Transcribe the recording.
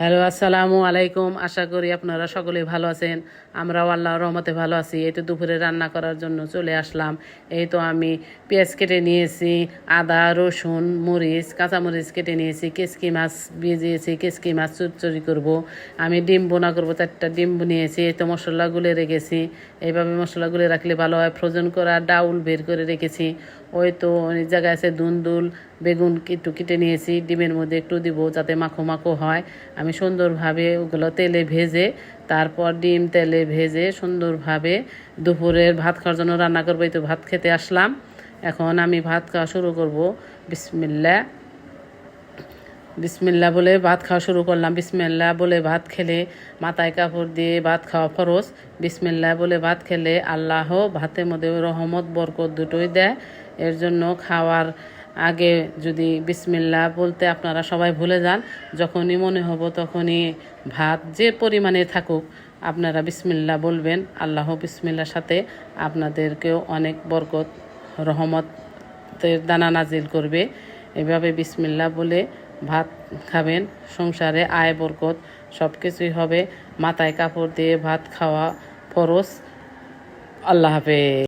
Hello, আসসালামু আলাইকুম। আশা করি আপনারা সকলেই ভালো আছেন। আমরাও আল্লাহর রহমতে ভালো আছি। এই তো দুপুরে রান্না করার জন্য চলে আসলাম। এই তো আমি পেঁয়াজ কেটে নিয়েছি, আদা, রসুন, মরিচ, কাঁচামরিচ কেটে নিয়েছি, কেসকি মাছ ভিজিয়েছি, কেসকি মাছ চচ্চড়ি করব। আমি ডিম বোনা করব, 4টা ডিম নিয়েছি। এই তো মশলা গুলে রেখেছি। এইভাবে মশলা গুলে রাখলে ভালো হয়। ফ্রোজেন করা ডাউল বের করে রেখেছি। ওই তো অনেক জায়গায় আছে দুন্দুল, বেগুন একটু কেটে নিয়েছি, ডিমের মধ্যে একটু দিব যাতে মাখো মাখো হয়। আমি সুন্দরভাবে ওগুলো তেলে ভেজে তারপর ডিম তেলে ভেজে সুন্দরভাবে দুপুরের ভাত খাওয়ার জন্য রান্না করবো। এই তো ভাত খেতে আসলাম, এখন আমি ভাত খাওয়া শুরু করব। বিসমিল্লাহ বিসমিল্লাহ বলে ভাত খাওয়া শুরু করলাম। বিসমিল্লাহ বলে ভাত খেলে মাথায় কাপড় দিয়ে ভাত খাওয়া ফরজ। বিসমিল্লাহ বলে ভাত খেলে আল্লাহ ভাতের মধ্যে রহমত বরকত দুটোই দেয়। এর জন্য খাওয়ার আগে যদি বিসমিল্লাহ বলতে আপনারা সবাই ভুলে যান, যখনই মনে হব তখনই ভাত যে পরিমাণে থাকুক আপনারা বিসমিল্লাহ বলবেন। আল্লাহ বিসমিল্লার সাথে আপনাদেরকেও অনেক বরকত রহমতের দানা নাজিল করবে। এভাবে বিসমিল্লাহ বলে ভাত খাবেন, সংসারে আয় বরকত সব কিছুই হবে। মাথায় কাপড় দিয়ে ভাত খাওয়া ফরজ। আল্লাহ হাফেজ।